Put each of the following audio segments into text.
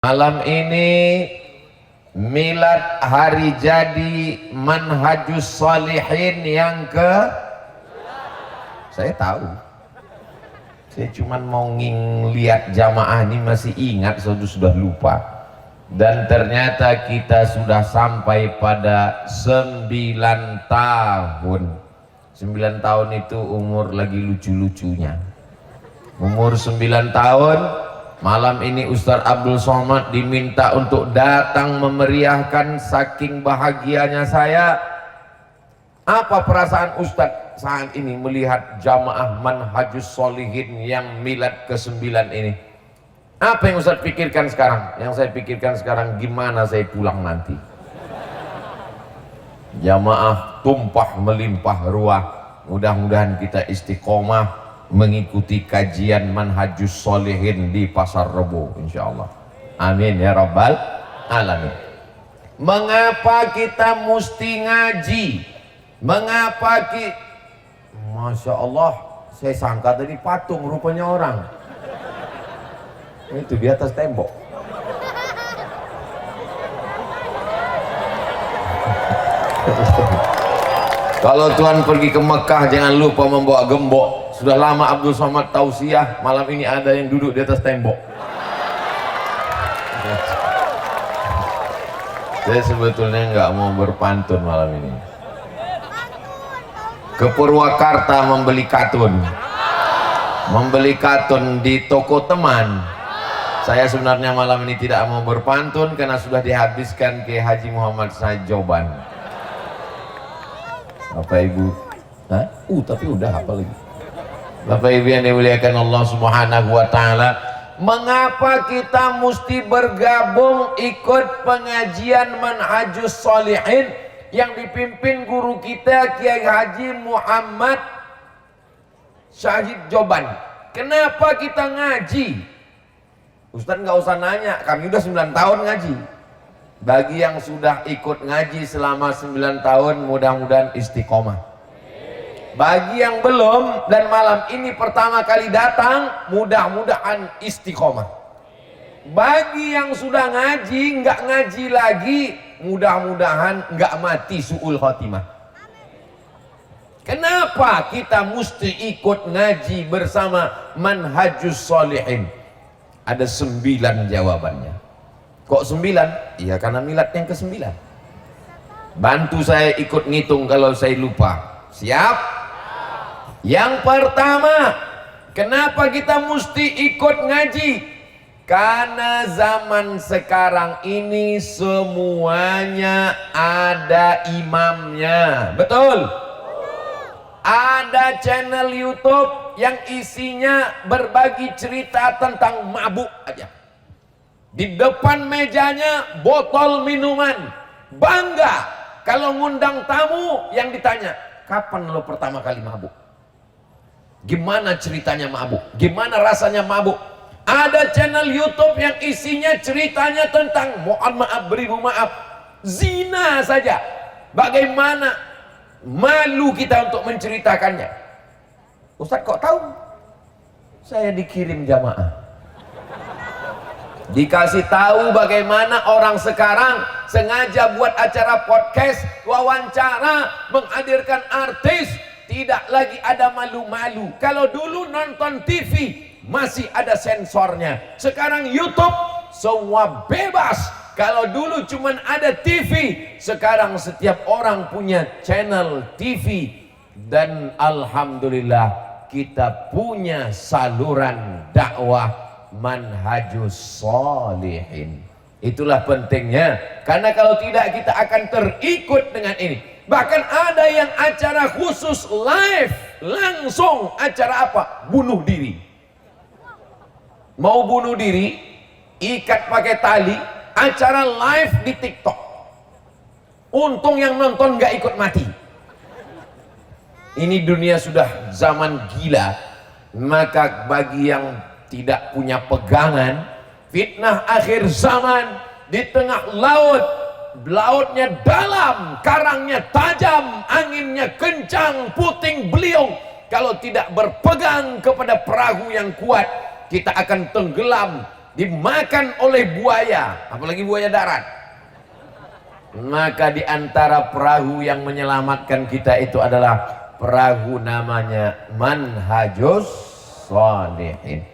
Malam ini milad hari jadi Manhajus Shalihin yang saya tahu, saya cuman mau lihat jamaah ini masih ingat, sudah lupa. Dan ternyata kita sudah sampai pada 9 tahun. 9 tahun itu umur lagi lucu-lucunya. Umur 9 tahun. Malam ini Ustaz Abdul Somad diminta untuk datang memeriahkan, saking bahagianya saya. Apa perasaan Ustaz saat ini melihat jamaah Manhajus Shalihin yang milad ke-9 ini? Apa yang Ustaz pikirkan sekarang? Yang saya pikirkan sekarang, gimana saya pulang nanti? Jamaah tumpah melimpah ruah. Mudah-mudahan kita istiqomah mengikuti kajian Manhajus Shalihin di Pasar Rebo, insyaallah. Amin ya rabbal alamin. Mengapa kita mesti ngaji? Mengapa Masya Allah, saya sangka tadi patung, rupanya orang. Itu di atas tembok. Kalau Tuhan pergi ke Mekah, jangan lupa membawa gembok. Sudah lama Abdul Somad tausiah, malam ini ada yang duduk di atas tembok. Saya sebetulnya nggak mau berpantun malam ini. Ke Purwakarta membeli katun di toko teman. Saya sebenarnya malam ini tidak mau berpantun karena sudah dihabiskan ke Haji Muhammad Sajoban. Bapak Ibu, tapi udah apa lagi? Bapak Ibu yang dimuliakan Allah Subhanahu wa Ta'ala, mengapa kita mesti bergabung ikut pengajian Manhajus Shalihin yang dipimpin guru kita Kiai Haji Muhammad Syahid Joban? Kenapa kita ngaji? Ustaz nggak usah nanya, kami udah 9 tahun ngaji. Bagi yang sudah ikut ngaji selama 9 tahun, mudah-mudahan istiqomah. Bagi yang belum dan malam ini pertama kali datang, mudah-mudahan istiqomah. Bagi yang sudah ngaji, nggak ngaji lagi, mudah-mudahan nggak mati su'ul khotimah. Kenapa kita mesti ikut ngaji bersama Manhajus Shalihin? Ada 9 jawabannya. Kok 9? Iya, karena milad yang ke-9. Bantu saya ikut ngitung kalau saya lupa. Siap? Yang pertama, kenapa kita mesti ikut ngaji? Karena zaman sekarang ini semuanya ada imamnya. Betul? Ada channel YouTube yang isinya berbagi cerita tentang mabuk aja. Di depan mejanya botol minuman. Bangga kalau ngundang tamu yang ditanya, kapan lo pertama kali mabuk? Gimana ceritanya mabuk? Gimana rasanya mabuk? Ada channel YouTube yang isinya ceritanya tentang, mohon maaf, beribu maaf, zina saja. Bagaimana malu kita untuk menceritakannya. Ustaz kok tahu? Saya dikirim jamaah, dikasih tahu bagaimana orang sekarang sengaja buat acara podcast, wawancara, menghadirkan artis. Tidak lagi ada malu-malu. Kalau dulu nonton TV masih ada sensornya. Sekarang YouTube semua bebas. Kalau dulu cuman ada TV, sekarang setiap orang punya channel TV. Dan alhamdulillah kita punya saluran dakwah Manhajus Shalihin. Itulah pentingnya. Karena kalau tidak kita akan terikut dengan ini. Bahkan ada yang acara khusus live, langsung acara apa? Bunuh diri. Mau bunuh diri, ikat pakai tali, acara live di TikTok. Untung yang nonton nggak ikut mati. Ini dunia sudah zaman gila. Maka bagi yang tidak punya pegangan, fitnah akhir zaman di tengah laut. Lautnya dalam, karangnya tajam, anginnya kencang, puting beliung. Kalau tidak berpegang kepada perahu yang kuat, kita akan tenggelam dimakan oleh buaya, apalagi buaya darat. Maka di antara perahu yang menyelamatkan kita itu adalah perahu namanya Manhajus Shalihin.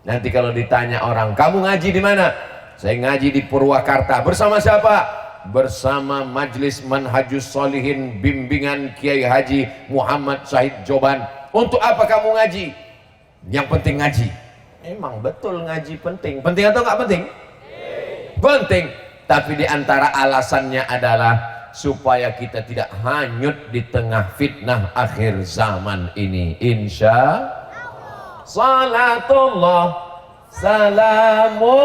Nanti kalau ditanya orang, kamu ngaji di mana? Saya ngaji di Purwakarta. Bersama siapa? Bersama Majelis Manhajus Shalihin bimbingan Kiai Haji Muhammad Syahid Joban. Untuk apa kamu ngaji? Yang penting ngaji. Emang betul ngaji penting. Penting atau nggak penting? Penting. Tapi di antara alasannya adalah supaya kita tidak hanyut di tengah fitnah akhir zaman ini. Insya Salatullah Salamullah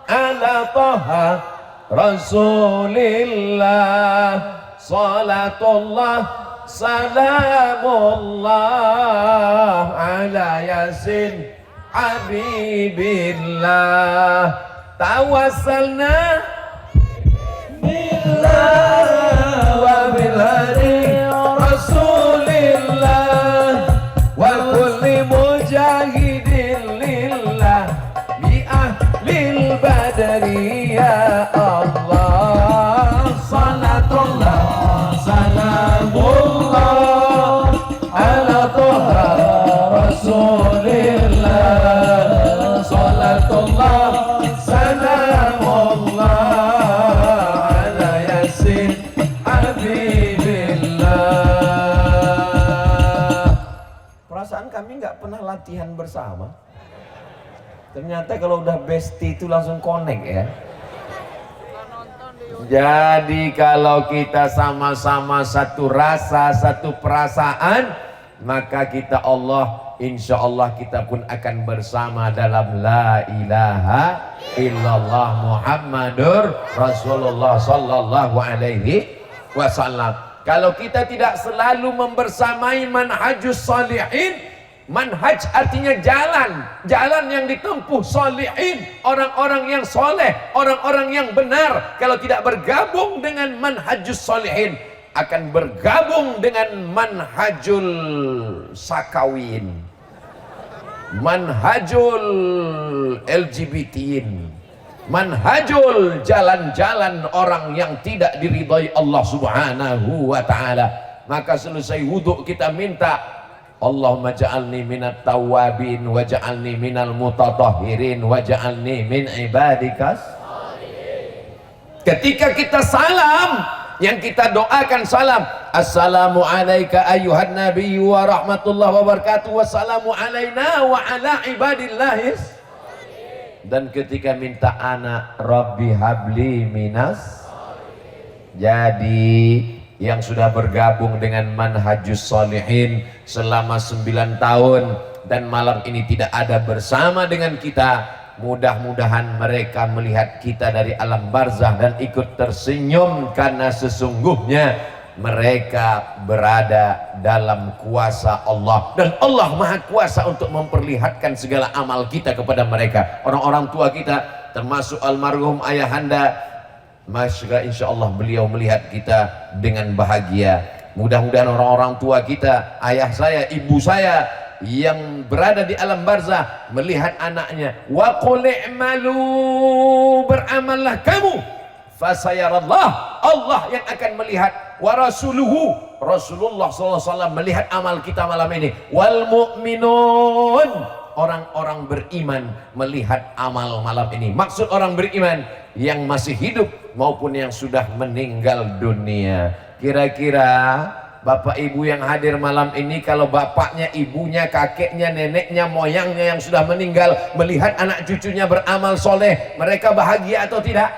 ala Taha Rasulillah. Salatullah Salamullah ala Yasin Habibillah. Tawassalna billah wa bilhadi Rasulillah wa kulli mujahidin lillah bi ahlil badri ya Allah. Salatullah Salamullah ala Taha Rasulillah. Salatullah Salamullah ala Yasin Habibillah. Perasaan kami nggak pernah latihan bersama. Ternyata kalau udah bestie itu langsung connect ya. Jadi kalau kita sama-sama satu rasa, satu perasaan, maka kita insya Allah kita pun akan bersama dalam la ilaha illallah Muhammadur Rasulullah sallallahu alaihi wasallam. Kalau kita tidak selalu membersamai manhajus shalihin, manhaj artinya jalan, jalan yang ditempuh shalihin, orang-orang yang soleh, orang-orang yang benar. Kalau tidak bergabung dengan manhajus shalihin, akan bergabung dengan manhajul sakawin, manhajul LGBTin, manhajul jalan-jalan orang yang tidak diridhai Allah subhanahu wa ta'ala. Maka selesai wudhu kita minta, Allahumma ja'alni minat tawabin wa ja'alni minal mutatahhirin wa ja'alni min ibadikas. Ketika kita salam, yang kita doakan salam, assalamu alayka ayyuhan nabiyyu wa rahmatullahi wa barakatuh, wassalamu alayna wa ala ibadillahis. Dan ketika minta anak, Rabbi habli minas. Jadi yang sudah bergabung dengan manhajus shalihin selama 9 tahun dan malam ini tidak ada bersama dengan kita, mudah-mudahan mereka melihat kita dari alam barzah dan ikut tersenyum, karena sesungguhnya mereka berada dalam kuasa Allah dan Allah maha kuasa untuk memperlihatkan segala amal kita kepada mereka. Orang-orang tua kita termasuk almarhum ayahanda, masya insya Allah beliau melihat kita dengan bahagia. Mudah-mudahan orang-orang tua kita, ayah saya, ibu saya yang berada di alam barzah melihat anaknya, wa qul i'malu, beramallah kamu, fasayarallah, Allah yang akan melihat, wa rasuluhu, Rasulullah SAW melihat amal kita malam ini, wal mu'minun, orang-orang beriman melihat amal malam ini. Maksud orang beriman yang masih hidup maupun yang sudah meninggal dunia. Kira-kira Bapak Ibu yang hadir malam ini, kalau bapaknya, ibunya, kakeknya, neneknya, moyangnya yang sudah meninggal melihat anak cucunya beramal soleh, mereka bahagia atau tidak?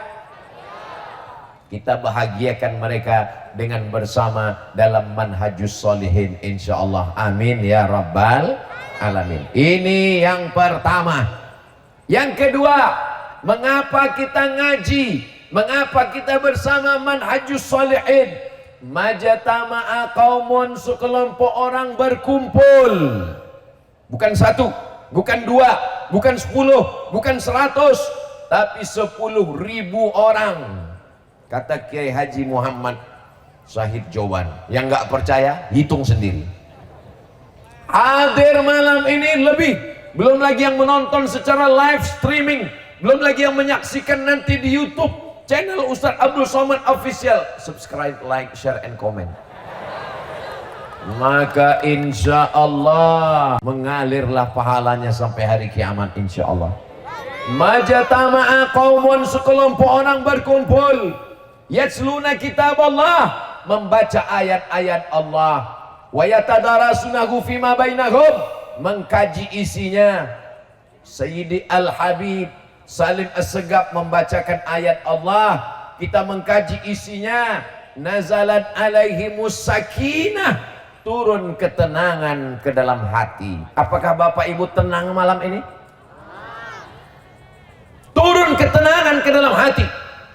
Kita bahagiakan mereka dengan bersama dalam manhajus shalihin insyaallah. Amin ya rabbal alamin. Ini yang pertama. Yang kedua, mengapa kita ngaji? Mengapa kita bersama manhajus shalihin? Majtama'a qaumun, sekelompok orang berkumpul, bukan satu, bukan dua, bukan 10, bukan 100, tapi 10.000 orang. Kata Kiai Haji Muhammad Syahid Joban. Yang nggak percaya hitung sendiri. Hadir malam ini lebih belum lagi yang menonton secara live streaming, belum lagi yang menyaksikan nanti di YouTube channel Ustaz Abdul Somad Official. Subscribe, like, share, and comment. Maka insya Allah mengalirlah pahalanya sampai hari kiamat, insya Allah. Majatama'a qaumun, sekelompok orang berkumpul, yatsluna kitab Allah, membaca ayat-ayat Allah, wa yatadarasunahu fima bainahum, mengkaji isinya. Sayyidi Al-Habib Salim As-Segaf membacakan ayat Allah, kita mengkaji isinya. Nazalat alaihimus sakinah, turun ketenangan ke dalam hati. Apakah Bapak Ibu tenang malam ini? Turun ketenangan ke dalam hati.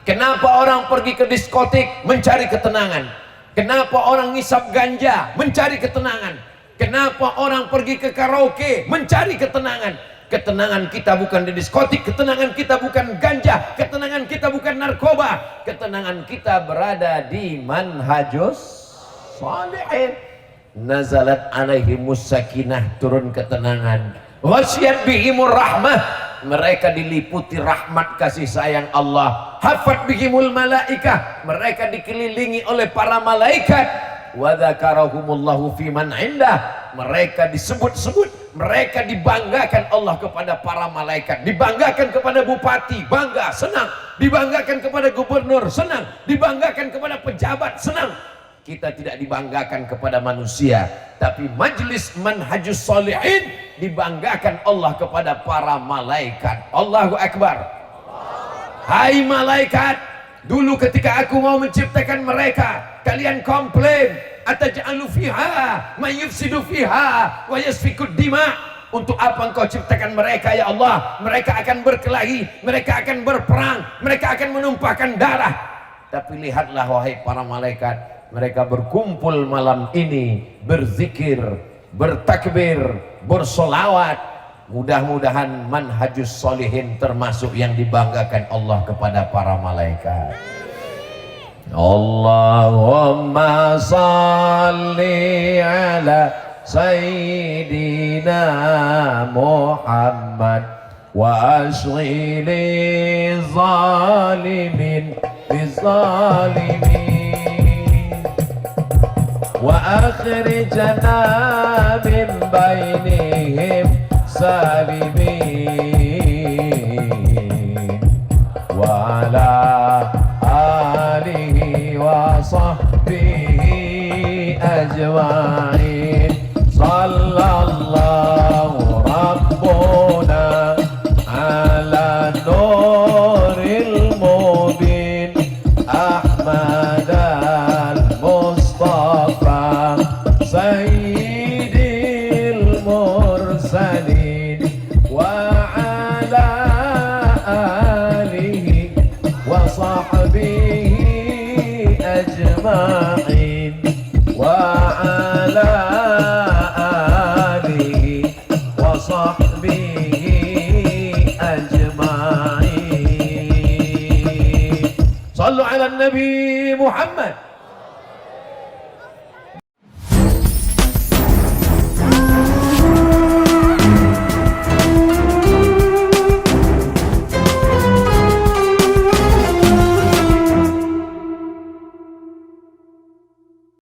Kenapa orang pergi ke diskotik mencari ketenangan? Kenapa orang ngisap ganja mencari ketenangan? Kenapa orang pergi ke karaoke mencari ketenangan? Ketenangan kita bukan di diskotik, ketenangan kita bukan ganja, ketenangan kita bukan narkoba, ketenangan kita berada di manhajus shalihin. Nazalat alaihimus sakinah, turun ketenangan. Wasyat bihimur rahmah, mereka diliputi rahmat kasih sayang Allah. Hafat bihimul malaikah, mereka dikelilingi oleh para malaikat. Wa dzakarahumullahu fiman indah, mereka disebut-sebut, mereka dibanggakan Allah kepada para malaikat, dibanggakan kepada bupati, bangga, senang, dibanggakan kepada gubernur, senang, dibanggakan kepada pejabat, senang. Kita tidak dibanggakan kepada manusia, tapi majlis manhajus shalihin dibanggakan Allah kepada para malaikat. Allahu Akbar. Hai malaikat, dulu ketika aku mau menciptakan mereka, kalian komplain, ataj'alu fiha may yufsidu fiha wa yasfikud dima. Untuk apa engkau ciptakan mereka ya Allah? Mereka akan berkelahi, mereka akan berperang, mereka akan menumpahkan darah. Tapi lihatlah wahai para malaikat, mereka berkumpul malam ini, berzikir, bertakbir, bersolawat. Mudah-mudahan manhajus shalihin termasuk yang dibanggakan Allah kepada para malaikat. Allahumma salli ala Sayyidina Muhammad wa ashghili zalimin bizalimin wa akhrijna min bainihim salimin wa ala alihi wa sahbihi ajma'in. Sallallahu rabbuna ala nuril mubin Ahmad al-Mustafa sayyidil mursalin wa ala alihi wa sahbihi ajma'in wa ala alihi wa sahbihi ajma'in. Sallu ala Nabi Muhammad.